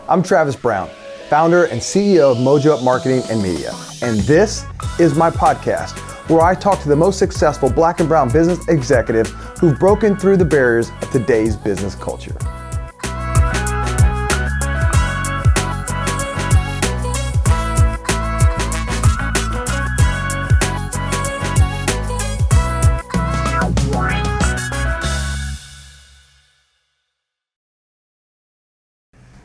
I'm Travis Brown, founder and CEO of Mojo Up Marketing and Media, and this is my podcast where I talk to the most successful Black and brown business executives who've broken through the barriers of today's business culture.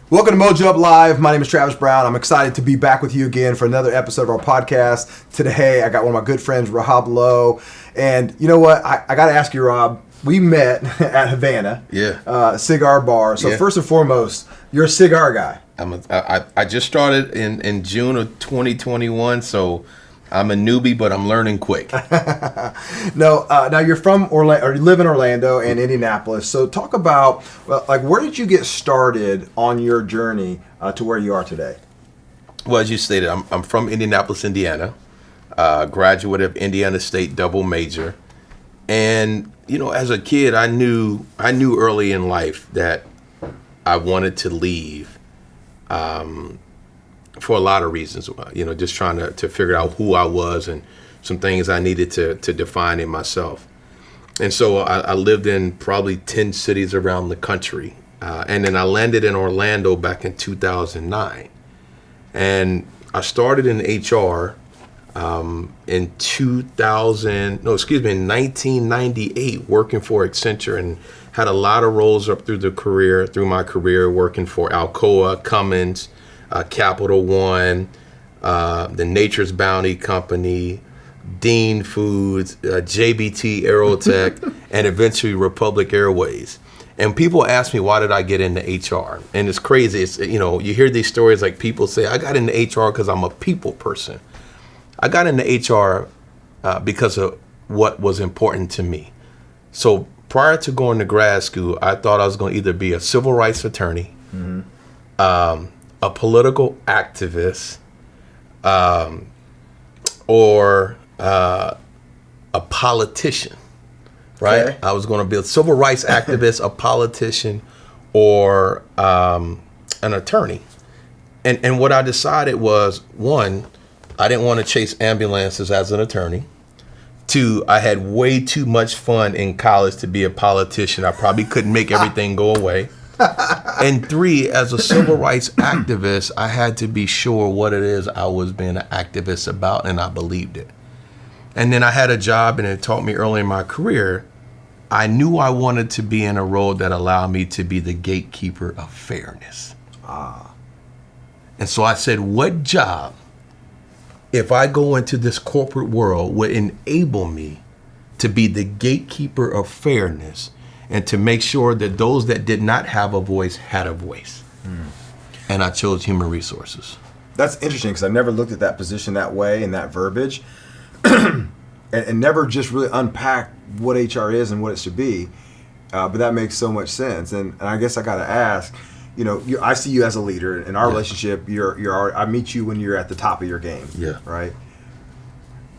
Welcome to Mojo Up Live. My name is Travis Brown. I'm excited to be back with you again for another episode of our podcast. Today, I got one of my good friends, Lowe. And you know what? I got to ask you, Rob. We met at Havana, cigar bar. So first and foremost, you're a cigar guy. I just started in June of 2021, so I'm a newbie, but I'm learning quick. Now you're from Orlando, or you live in Orlando and Indianapolis. So talk about, where did you get started on your journey to where you are today? Well, as you stated, I'm from Indianapolis, Indiana, graduate of Indiana State double major. And, as a kid, I knew early in life that I wanted to leave, for a lot of reasons, just trying to figure out who I was and some things I needed to define in myself. And so I lived in probably 10 cities around the country. And then I landed in Orlando back in 2009. And I started in HR in 1998, working for Accenture, and had a lot of roles up through my career, working for Alcoa, Cummins, Capital One, the Nature's Bounty Company, Dean Foods, JBT Aerotech, and eventually Republic Airways. And people ask me, why did I get into HR? And it's crazy. It's, you hear these stories like people say, I got into HR because I'm a people person. I got into HR because of what was important to me. So prior to going to grad school, I thought I was going to either be a civil rights attorney, a political activist, or a politician, right? Okay. I was going to be a civil rights activist, a politician, or an attorney. And what I decided was, one, I didn't want to chase ambulances as an attorney. Two, I had way too much fun in college to be a politician. I probably couldn't make everything go away. And three, as a civil rights activist, I had to be sure what it is I was being an activist about, and I believed it. And then I had a job, and it taught me early in my career, I knew I wanted to be in a role that allowed me to be the gatekeeper of fairness. And so I said, what job, if I go into this corporate world, would enable me to be the gatekeeper of fairness and to make sure that those that did not have a voice had a voice? And I chose human resources. That's interesting, because I never looked at that position that way and that verbiage and never just really unpacked what HR is and what it should be. But that makes so much sense. And I guess I got to ask, I see you as a leader. In our relationship, I meet you when you're at the top of your game, right?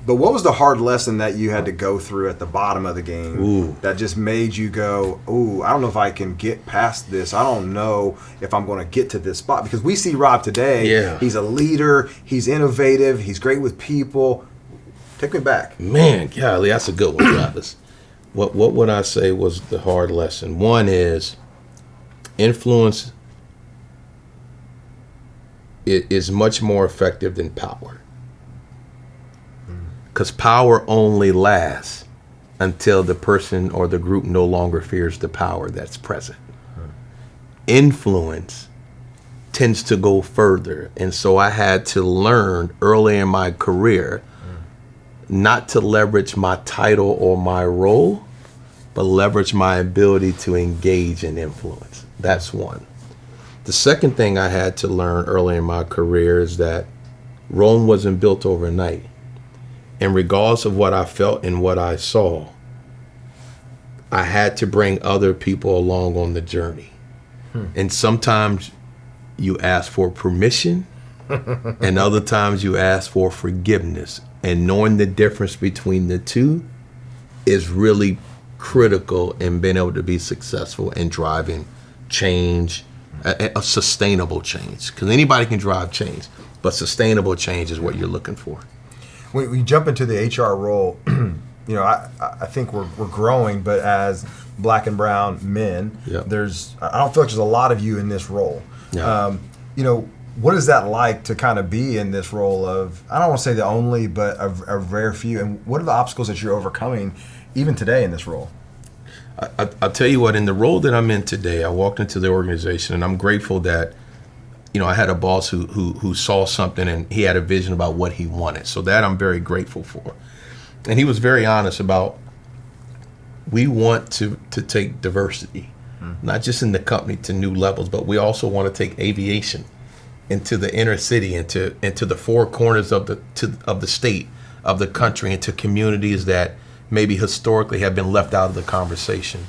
But what was the hard lesson that you had to go through at the bottom of the game that just made you go, I don't know if I can get past this. I don't know if I'm going to get to this spot. Because we see Rob today. Yeah. He's a leader. He's innovative. He's great with people. Take me back. Man, golly, that's a good one, Travis. What would I say was the hard lesson? One is influence is much more effective than power. Because power only lasts until the person or the group no longer fears the power that's present. Influence tends to go further. And so I had to learn early in my career not to leverage my title or my role, but leverage my ability to engage and influence. That's one. The second thing I had to learn early in my career is that Rome wasn't built overnight. And regardless of what I felt and what I saw, I had to bring other people along on the journey. And sometimes you ask for permission, and other times you ask for forgiveness. And knowing the difference between the two is really critical in being able to be successful in driving change a sustainable change, because anybody can drive change, but sustainable change is what you're looking for. When we jump into the HR role, I think we're growing, but as black and brown men, I don't feel like there's a lot of you in this role. Yeah. What is that like to kind of be in this role of, I don't want to say the only, but a rare few, and what are the obstacles that you're overcoming even today in this role? I'll tell you what, in the role that I'm in today, I walked into the organization, and I'm grateful that, I had a boss who saw something and he had a vision about what he wanted. So that I'm very grateful for. And he was very honest about, we want to take diversity, not just in the company to new levels, but we also want to take aviation into the inner city, into the four corners of the state, of the country, into communities that maybe historically have been left out of the conversation.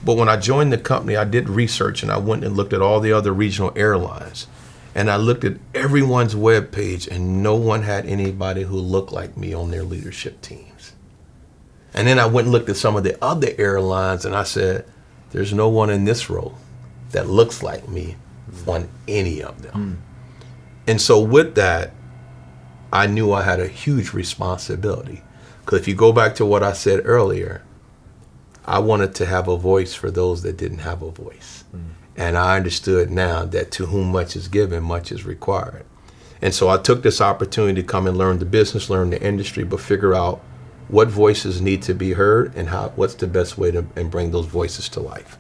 But when I joined the company, I did research, and I went and looked at all the other regional airlines, and I looked at everyone's webpage, and no one had anybody who looked like me on their leadership teams. And then I went and looked at some of the other airlines, and I said, there's no one in this role that looks like me on any of them. And so with that, I knew I had a huge responsibility. Because if you go back to what I said earlier, I wanted to have a voice for those that didn't have a voice. And I understood now that to whom much is given, much is required. And so I took this opportunity to come and learn the business, learn the industry, but figure out what voices need to be heard and what's the best way to and bring those voices to life.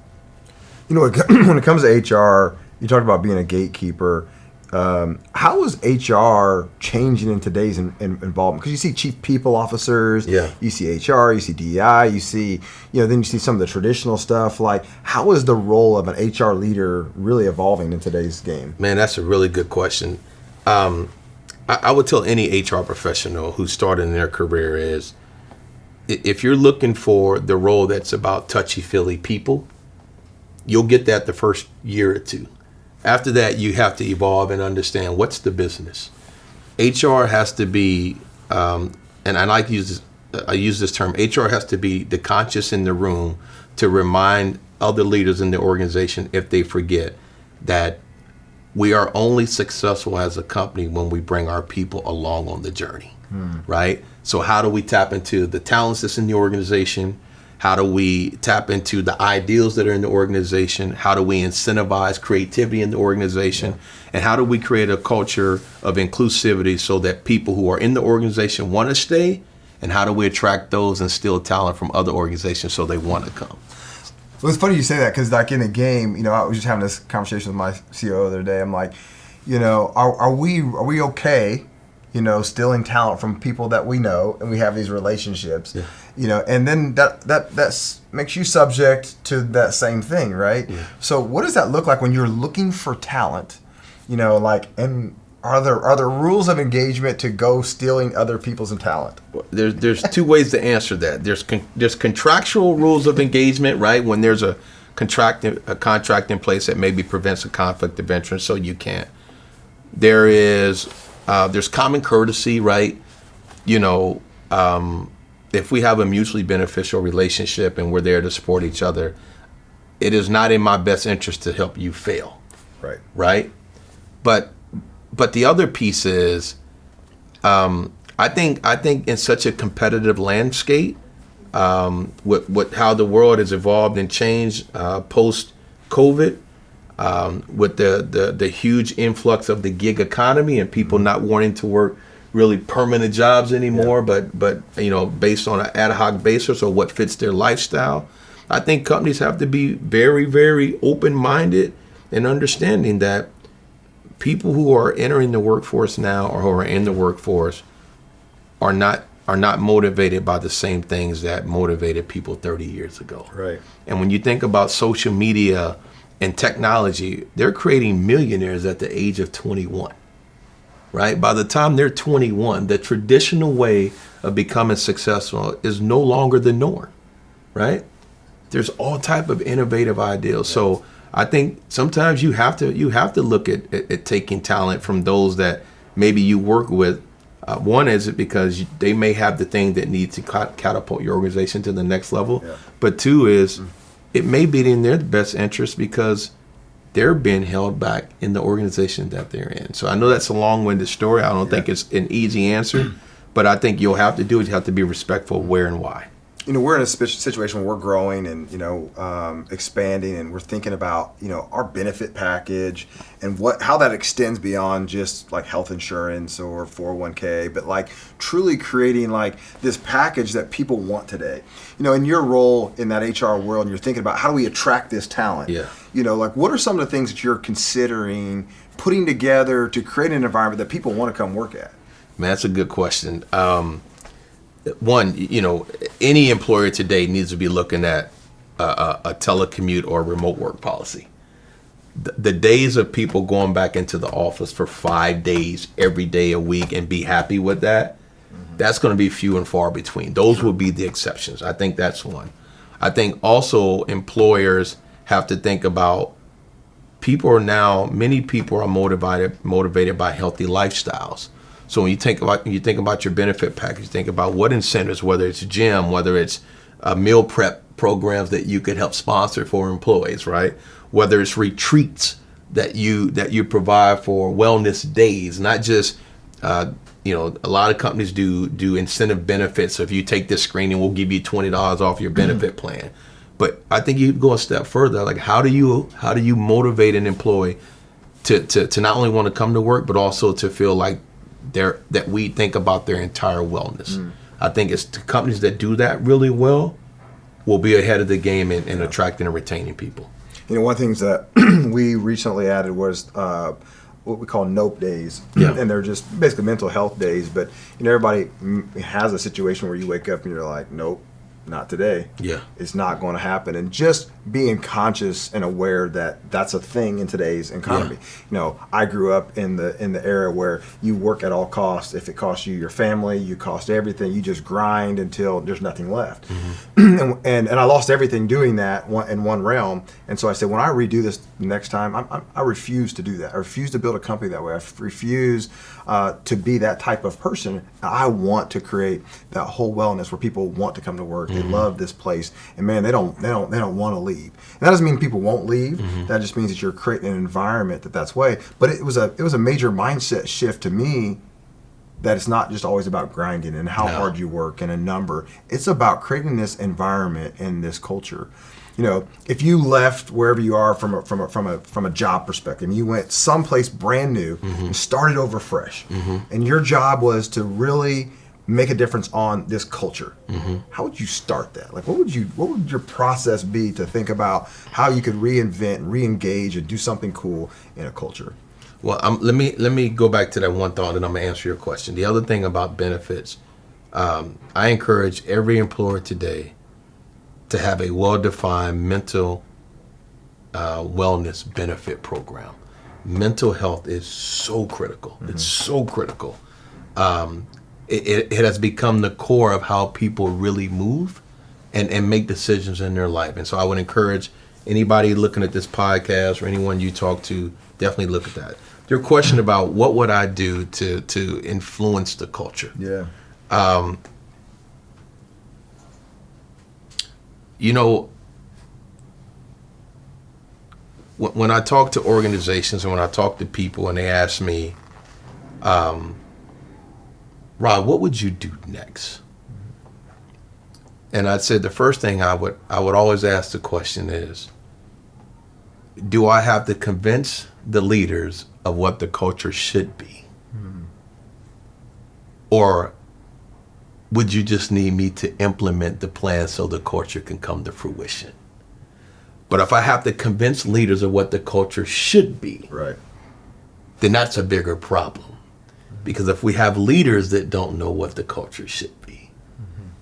When it comes to HR, you talked about being a gatekeeper. How is HR changing in today's involvement? Because you see chief people officers, you see HR, you see DEI, you see, then you see some of the traditional stuff. Like, how is the role of an HR leader really evolving in today's game? Man, that's a really good question. I would tell any HR professional who started in their career is, if you're looking for the role that's about touchy-feely people, you'll get that the first year or two. After that, you have to evolve and understand what's the business. HR has to be, and I like to use this term, HR has to be the conscious in the room to remind other leaders in the organization, if they forget, that we are only successful as a company when we bring our people along on the journey, right? So how do we tap into the talents that's in the organization? How do we tap into the ideals that are in the organization? How do we incentivize creativity in the organization? And how do we create a culture of inclusivity so that people who are in the organization want to stay? And how do we attract those and steal talent from other organizations so they want to come? Well, it's funny you say that, because like in the game, I was just having this conversation with my CEO the other day. I'm like, are we okay, stealing talent from people that we know and we have these relationships, and then that makes you subject to that same thing, right? So what does that look like when you're looking for talent, and are there rules of engagement to go stealing other people's talent? There's two ways to answer that. There's contractual rules of engagement, right? When there's a contract in place that maybe prevents a conflict of interest, so you can't. There's common courtesy, right? If we have a mutually beneficial relationship and we're there to support each other, it is not in my best interest to help you fail. Right? But the other piece is, I think in such a competitive landscape, with how the world has evolved and changed post COVID, with the huge influx of the gig economy and people not wanting to work really permanent jobs anymore, but based on an ad hoc basis or what fits their lifestyle. I think companies have to be very, very open-minded and understanding that people who are entering the workforce now or who are in the workforce are not motivated by the same things that motivated people 30 years ago. Right. And when you think about social media and technology, they're creating millionaires at the age of 21. Right? By the time they're 21, the traditional way of becoming successful is no longer the norm, right? There's all type of innovative ideas. So I think sometimes you have to look at taking talent from those that maybe you work with. One is it because they may have the thing that needs to catapult your organization to the next level. But two is it may be in their best interest because they're being held back in the organization that they're in. So I know that's a long-winded story. I don't think it's an easy answer, but I think you'll have to do it. You have to be respectful of where and why. We're in a situation where we're growing and, expanding, and we're thinking about, our benefit package and how that extends beyond just like health insurance or 401k, but like truly creating like this package that people want today. In your role in that HR world, and you're thinking about how do we attract this talent? Yeah. Like what are some of the things that you're considering putting together to create an environment that people want to come work at? Man, that's a good question. One, any employer today needs to be looking at a telecommute or remote work policy. The days of people going back into the office for 5 days every day a week and be happy with that, that's going to be few and far between. Those will be the exceptions. I think that's one. I think also employers have to think about many people are motivated by healthy lifestyles. So when you think about your benefit package, think about what incentives, whether it's gym, whether it's meal prep programs that you could help sponsor for employees, right? Whether it's retreats that you provide for wellness days, not just a lot of companies do incentive benefits. So if you take this screening, we'll give you $20 off your benefit plan. But I think you go a step further. Like how do you motivate an employee to not only want to come to work, but also to feel like that we think about their entire wellness. I think it's the companies that do that really well will be ahead of the game in attracting and retaining people. One of the things that we recently added was what we call NOPE days. Yeah. And they're just basically mental health days. But everybody has a situation where you wake up and you're like, nope, not today. Yeah. It's not going to happen. And just being conscious and aware that that's a thing in today's economy. Yeah. I grew up in the era where you work at all costs. If it costs you your family, you cost everything. You just grind until there's nothing left. Mm-hmm. and I lost everything doing that in one realm. And so I said, when I redo this next time, I refuse to do that. I refuse to build a company that way. I refuse to be that type of person. I want to create that whole wellness where people want to come to work. They love this place, and man, they don't want to leave. And that doesn't mean people won't leave. That just means that you're creating an environment that's way. But it was a major mindset shift to me, that it's not just always about grinding and how hard you work and a number. It's about creating this environment and this culture. If you left wherever you are from a job perspective, and you went someplace brand new and started over fresh, and your job was to really make a difference on this culture, how would you start that? Like, what would your process be to think about how you could reinvent and re-engage and do something cool in a culture? Well, let me go back to that one thought, and I'm gonna answer your question. The other thing about benefits, I encourage every employer today to have a well-defined mental wellness benefit program. Mental health is so critical. It's so critical. It has become the core of how people really move and make decisions in their life. And so I would encourage anybody looking at this podcast or anyone you talk to, definitely look at that. Your question about what would I do to influence the culture? Yeah. When I talk to organizations and when I talk to people and they ask me, Rod, what would you do next? And I'd say the first thing I would always ask the question is, do I have to convince the leaders of what the culture should be? Or would you just need me to implement the plan so the culture can come to fruition? But if I have to convince leaders of what the culture should be, right, then that's a bigger problem. Because if we have leaders that don't know what the culture should be,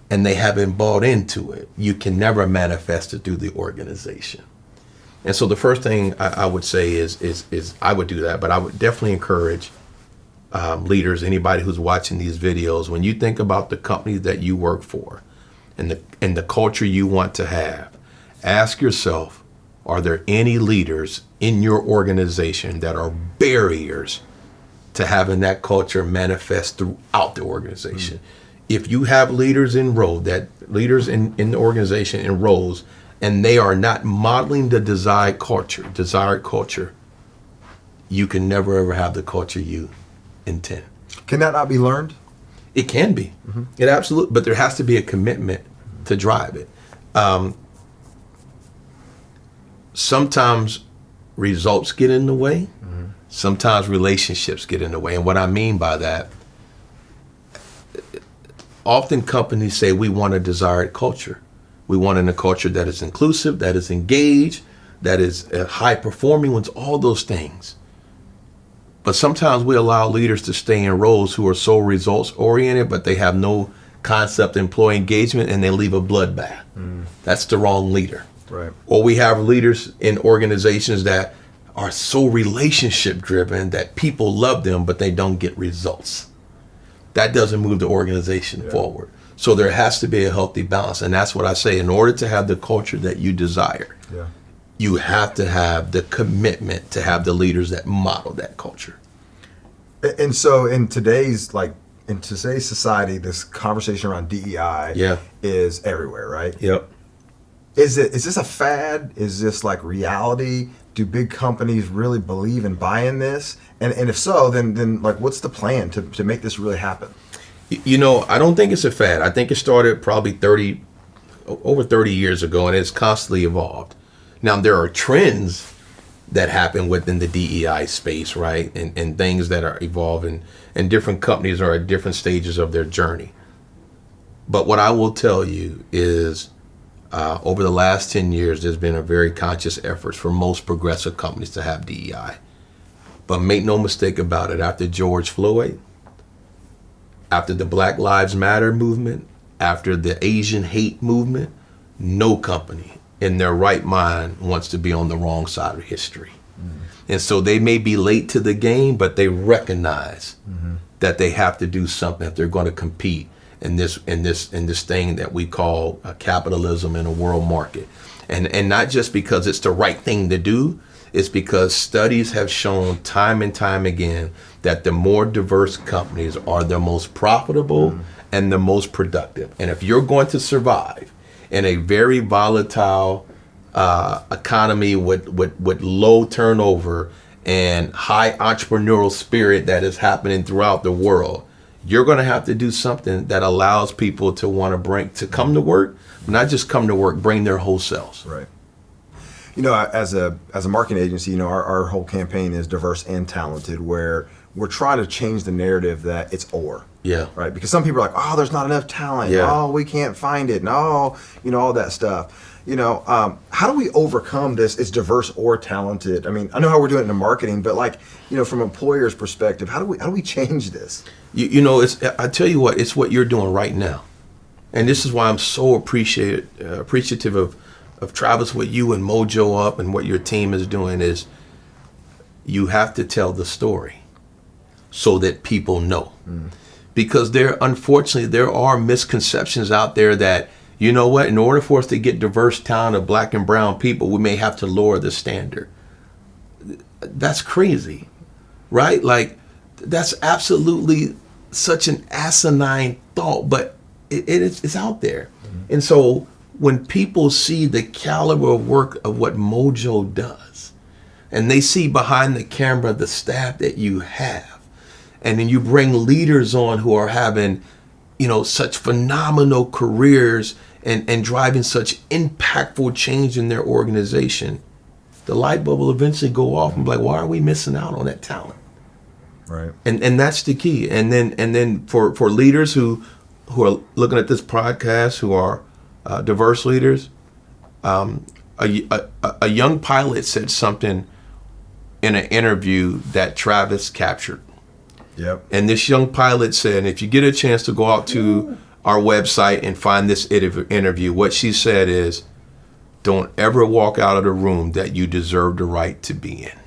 and they haven't bought into it, you can never manifest it through the organization. And so the first thing I would say is I would do that, but I would definitely encourage leaders, anybody who's watching these videos, when you think about the company that you work for and the culture you want to have, ask yourself, are there any leaders in your organization that are barriers to having that culture manifest throughout the organization? If you have leaders in the organization in roles and they are not modeling the desired culture, you can never ever have the culture you intend. Can that not be learned? It can be. It absolutely, but there has to be a commitment to drive it. Sometimes results get in the way. Sometimes relationships get in the way. And what I mean by that, often companies say we want a desired culture. We want a culture that is inclusive, that is engaged, that is high performing, ones, all those things. But sometimes we allow leaders to stay in roles who are so results oriented, but they have no concept of employee engagement, and they leave a bloodbath. That's the wrong leader. Right. Or we have leaders in organizations that are so relationship driven that people love them, but they don't get results. That doesn't move the organization forward. So there has to be a healthy balance. And that's what I say. In order to have the culture that you desire, you have to have the commitment to have the leaders that model that culture. And so in today's society, this conversation around DEI is everywhere, right? Yep. Is this a fad? Is this like reality? Do big companies really believe and buy in this? And if so, then like what's the plan to make this really happen? You know, I don't think it's a fad. I think it started probably over 30 years ago, and it's constantly evolved. Now, there are trends that happen within the DEI space, right? And things that are evolving, and different companies are at different stages of their journey. But what I will tell you is over the last 10 years, there's been a very conscious effort for most progressive companies to have DEI. But make no mistake about it, after George Floyd, after the Black Lives Matter movement, after the Asian hate movement, no company in their right mind wants to be on the wrong side of history. And so they may be late to the game, but they recognize that they have to do something if they're going to compete in this thing that we call capitalism in a world market. And not just because it's the right thing to do, it's because studies have shown time and time again that the more diverse companies are the most profitable and the most productive. And if you're going to survive in a very volatile economy with low turnover and high entrepreneurial spirit that is happening throughout the world, you're going to have to do something that allows people to want to come to work, not just come to work, bring their whole selves. Right. You know, as a marketing agency, you know, our whole campaign is diverse and talented, where we're trying to change the narrative that it's or. Yeah. Right. Because some people are like, oh, there's not enough talent. Yeah. Oh, we can't find it. No, you know, all that stuff. You know, how do we overcome this? It's diverse or talented. I mean, I know how we're doing it in marketing, but like, you know, from employers' perspective, how do we change this? You know, I tell you what, it's what you're doing right now. And this is why I'm so appreciative of Travis, what you and Mojo Up and what your team is doing is you have to tell the story so that people know. Because unfortunately, there are misconceptions out there that, you know what, in order for us to get diverse talent of black and brown people, we may have to lower the standard. That's crazy, right? Like, that's absolutely such an asinine thought, but it's out there. And so when people see the caliber of work of what Mojo does, and they see behind the camera the staff that you have, and then you bring leaders on who are having, you know, such phenomenal careers and driving such impactful change in their organization, the light bulb will eventually go off and be like, why are we missing out on that talent? Right. And that's the key. And then for leaders who are looking at this podcast, who are diverse leaders, a young pilot said something in an interview that Travis captured. Yep. And this young pilot said, if you get a chance to go out to our website and find this interview, what she said is, don't ever walk out of the room that you deserve the right to be in.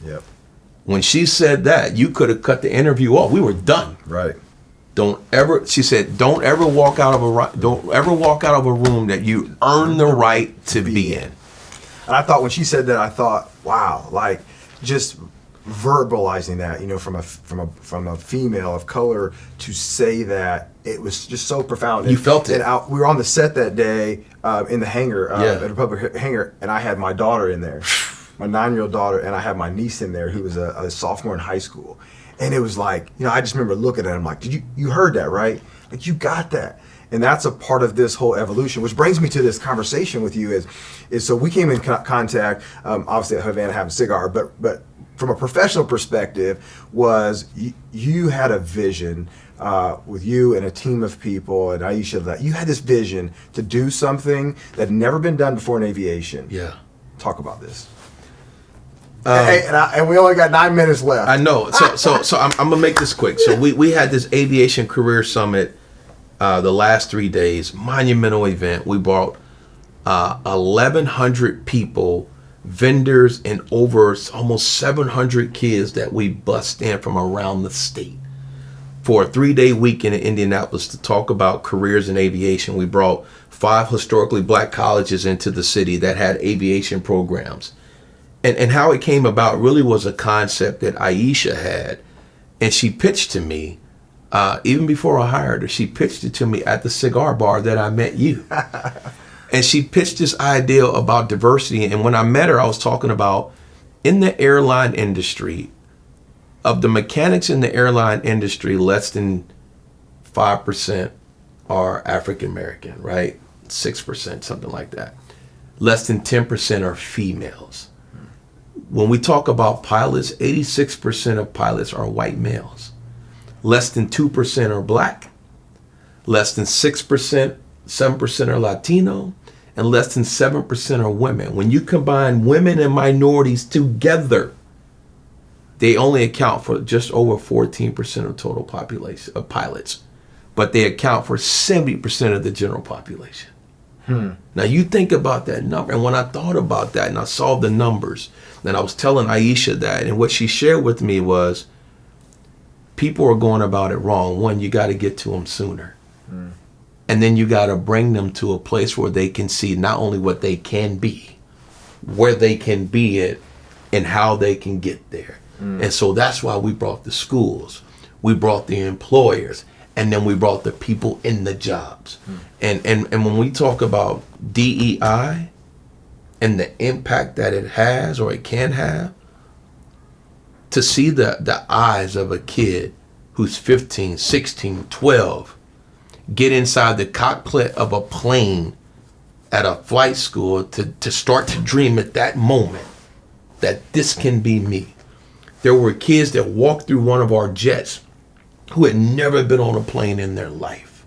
Yep. When she said that, you could have cut the interview off. We were done. Right. She said, don't ever walk out of a room that you earn the right to be in. And I thought when she said that, I thought, wow, like just verbalizing that, from a female of color, to say that, it was just so profound. You felt it. And we were on the set that day in the hangar, at the public hangar, and I had my daughter in there, my 9-year-old daughter, and I had my niece in there who was a sophomore in high school. And it was like, I just remember looking at him like, you heard that, right? Like, you got that. And that's a part of this whole evolution, which brings me to this conversation with you is so we came in contact, obviously at Havana having a cigar, but from a professional perspective, was you had a vision with you and a team of people, and Aisha, that you had this vision to do something that had never been done before in aviation. Yeah. Talk about this. And we only got 9 minutes left. I know. So I'm gonna make this quick. So we had this aviation career summit the last 3 days, monumental event. We brought 1,100 people, vendors, and over almost 700 kids that we bussed in from around the state for a 3-day weekend in Indianapolis to talk about careers in aviation. We brought 5 historically black colleges into the city that had aviation programs. And how it came about really was a concept that Aisha had, and she pitched to me, even before I hired her. She pitched it to me at the cigar bar that I met you. And she pitched this idea about diversity. And when I met her, I was talking about, in the airline industry, of the mechanics in the airline industry, less than 5% are African American, right? 6%, something like that. Less than 10% are females. When we talk about pilots, 86% of pilots are white males. Less than 2% are black. Less than 6%, 7% are Latino. And less than 7% are women. When you combine women and minorities together, they only account for just over 14% of total population of pilots. But they account for 70% of the general population. Now you think about that number, and when I thought about that and I saw the numbers, then I was telling Aisha that, and what she shared with me was, people are going about it wrong. One, you got to get to them sooner. And then you got to bring them to a place where they can see not only what they can be, where they can be it, and how they can get there. And so that's why we brought the schools, we brought the employers, and then we brought the people in the jobs. And when we talk about DEI and the impact that it has or it can have, to see the eyes of a kid who's 15, 16, 12, get inside the cockpit of a plane at a flight school to start to dream at that moment that this can be me. There were kids that walked through one of our jets who had never been on a plane in their life.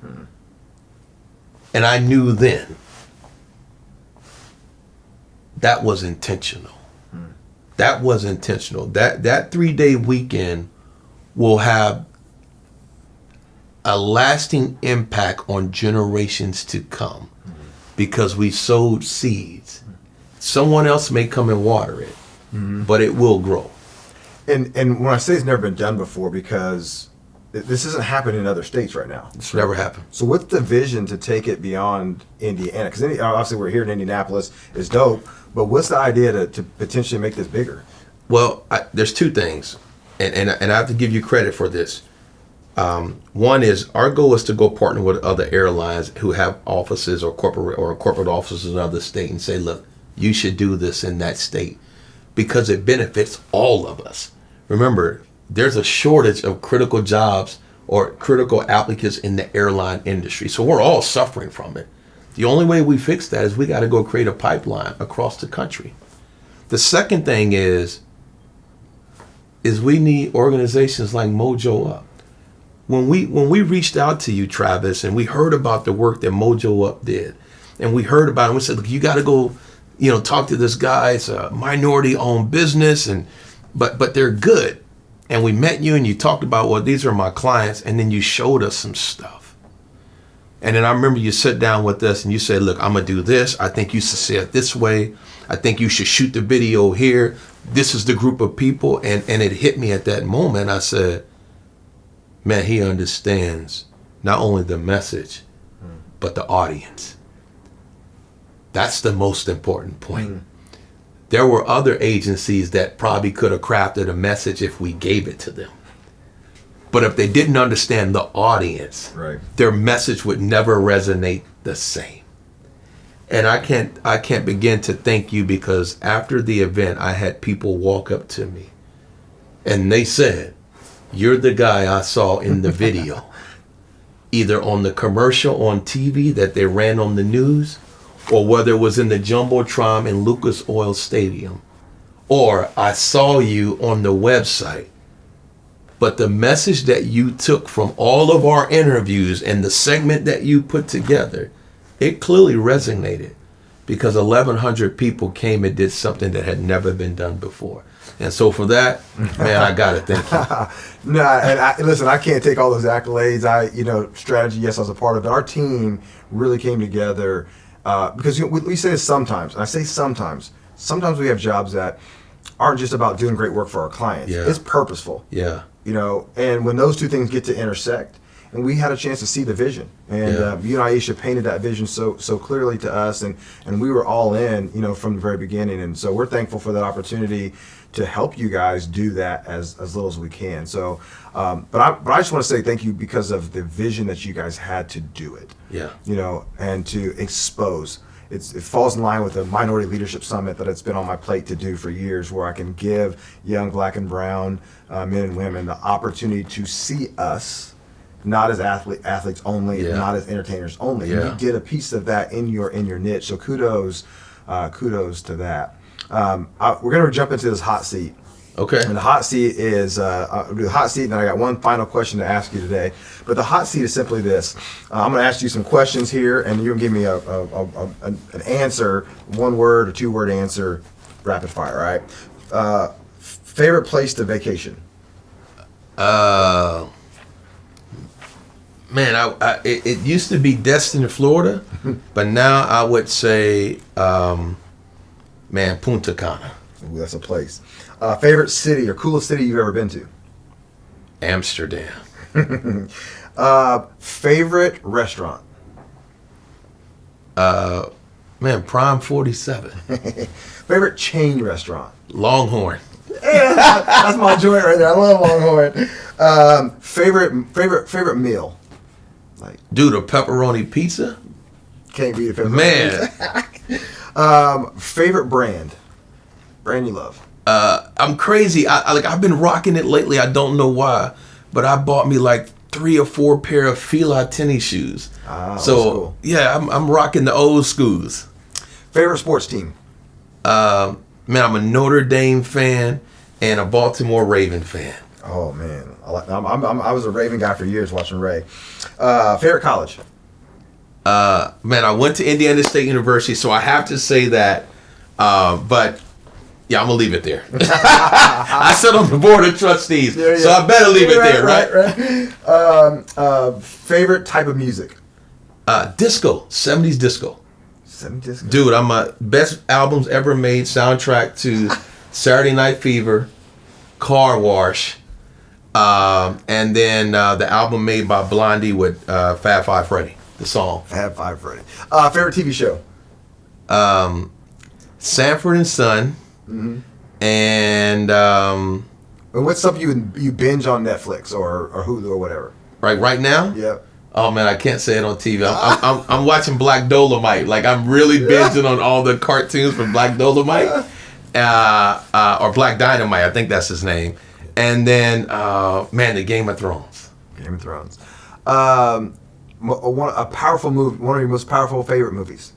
And I knew then that was intentional. That was intentional. That 3-day weekend will have a lasting impact on generations to come because we sowed seeds. Someone else may come and water it, but it will grow. And when I say it's never been done before, because this isn't happening in other states right now. It's never happened. So what's the vision to take it beyond Indiana? Because obviously we're here in Indianapolis, it's dope, but what's the idea to potentially make this bigger? Well, there's 2 things, and I have to give you credit for this. One is our goal is to go partner with other airlines who have offices or corporate offices in other states and say, look, you should do this in that state because it benefits all of us. Remember, there's a shortage of critical jobs or critical applicants in the airline industry. So we're all suffering from it. The only way we fix that is we got to go create a pipeline across the country. The second thing is we need organizations like Mojo Up. When we reached out to you, Travis, and we heard about the work that Mojo Up did, and we heard about it, and we said, look, you got to go, talk to this guy. It's a minority-owned business, but they're good. And we met you, and you talked about, well, these are my clients, and then you showed us some stuff. And then I remember you sat down with us, and you said, look, I'm going to do this. I think you should say it this way. I think you should shoot the video here. This is the group of people. And it hit me at that moment. I said, man, he understands not only the message, but the audience. That's the most important point. There were other agencies that probably could have crafted a message if we gave it to them. But if they didn't understand the audience, right, their message would never resonate the same. And I can't begin to thank you, because after the event, I had people walk up to me and they said, "You're the guy I saw in the video, either on the commercial on TV that they ran on the news, or whether it was in the Jumbotron in Lucas Oil Stadium, or I saw you on the website. But the message that you took from all of our interviews and the segment that you put together, it clearly resonated, because 1,100 people came and did something that had never been done before." And so for that, man, I got to thank you. No, and listen, I can't take all those accolades. Strategy, yes, I was a part of it. Our team really came together because we say this sometimes, and I say sometimes we have jobs that aren't just about doing great work for our clients. Yeah. It's purposeful. Yeah. And when those two things get to intersect, and we had a chance to see the vision, and you and Aisha painted that vision so clearly to us, and we were all in, from the very beginning, and so we're thankful for that opportunity to help you guys do that as little as we can. So, but I just want to say thank you because of the vision that you guys had to do it. Yeah. And to expose. It falls in line with the Minority Leadership Summit that it's been on my plate to do for years, where I can give young black and brown men and women the opportunity to see us, not as athletes only, not as entertainers only. Yeah. And you did a piece of that in your niche. So kudos to that. We're going to jump into this hot seat. Okay. And the hot seat is I'll do the hot seat, and then I got one final question to ask you today. But the hot seat is simply this: I'm going to ask you some questions here, and you're going to give me an answer, one word or two word answer, rapid fire. All right. Favorite place to vacation? Man, it used to be Destin, Florida, but now I would say, Punta Cana. Ooh, that's a place. Favorite city or coolest city you've ever been to? Amsterdam. Favorite restaurant? Prime 47. Favorite chain restaurant? Longhorn. Yeah, that's my joint right there. I love Longhorn. Favorite meal? Dude, a pepperoni pizza? Can't beat a pepperoni Man. pizza. Favorite brand? Brand you love? I'm crazy. I've been rocking it lately. I don't know why, but I bought me 3 or 4 pair of Fila tennis shoes. Old So school. yeah, I'm rocking the old schools. Favorite sports team? Man, I'm a Notre Dame fan and a Baltimore Raven fan. Oh man, I was a Raven guy for years watching Ray. Favorite college? Man, I went to Indiana State University, so I have to say that. But yeah, I'm gonna leave it there. I sit on the board of trustees, so I better leave it there, right? Favorite type of music? Disco, 70s disco. 70s disco. Dude, I'm my best albums ever made, soundtrack to Saturday Night Fever, Car Wash, and then the album made by Blondie with Fab Five Freddy, the song. Fab Five Freddy. Favorite TV show? Sanford and Son, and And what's something you binge on Netflix or Hulu or whatever? right now? Yep. Oh man, I can't say it on TV. I'm watching Black Dolomite. I'm really binging on all the cartoons from Black Dolomite, or Black Dynamite. I think that's his name. And then, the Game of Thrones. Game of Thrones. A powerful movie. One of your most powerful favorite movies.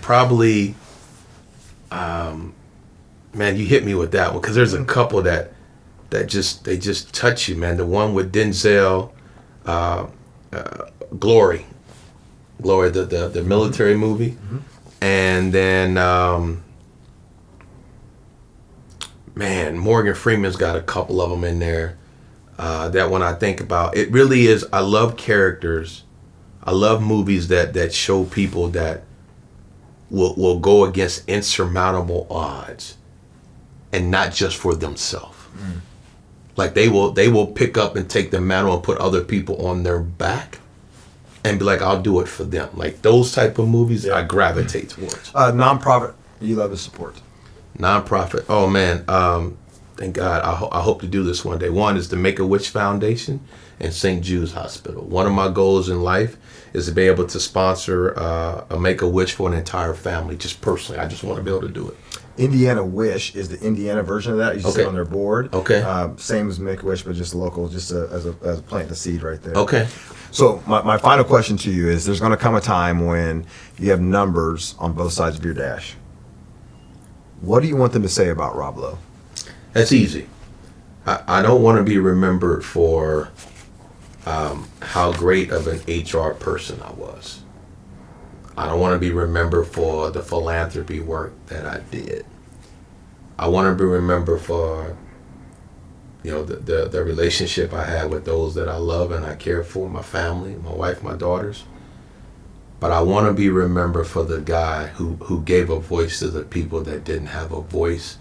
Probably. You hit me with that one, because there's a couple that just touch you, man. The one with Denzel, Glory, the military movie, and then Morgan Freeman's got a couple of them in there. That when I think about it, really is. I love characters. I love movies that show people that will go against insurmountable odds, and not just for themselves. They will pick up and take the mantle and put other people on their back, and be like, I'll do it for them. Like those type of movies, I gravitate towards. Nonprofit you love to support. Nonprofit. Oh man, thank God. I hope to do this one day. One is the Make-A-Wish Foundation and St. Jude's Hospital. One of my goals in life is to be able to sponsor a Make-A-Wish for an entire family. Just personally, I just want to be able to do it. Indiana Wish is the Indiana version of that. You sit on their board. Okay. Same as Make-A-Wish, but just local, just as a plant the seed right there. Okay. So my final question to you is: there's going to come a time when you have numbers on both sides of your dash. What do you want them to say about Rob Lowe? That's easy. I don't want to be remembered for how great of an HR person I was. I don't want to be remembered for the philanthropy work that I did. I want to be remembered for, the relationship I had with those that I love and I care for, my family, my wife, my daughters. But I want to be remembered for the guy who gave a voice to the people that didn't have a voice,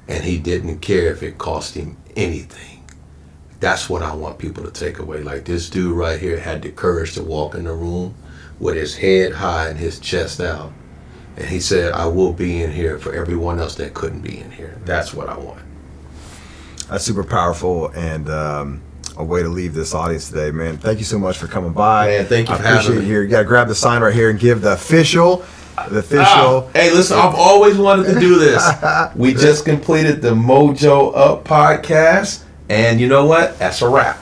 and he didn't care if it cost him anything. That's what I want people to take away. Like this dude right here had the courage to walk in the room with his head high and his chest out. And he said, I will be in here for everyone else that couldn't be in here. That's what I want. That's super powerful and a way to leave this audience today, man. Thank you so much for coming by. Man, thank you for having me. I appreciate it here. You got to grab the sign right here and give the official. Hey, listen, I've always wanted to do this. We just completed the Mojo Up podcast. And you know what? That's a wrap.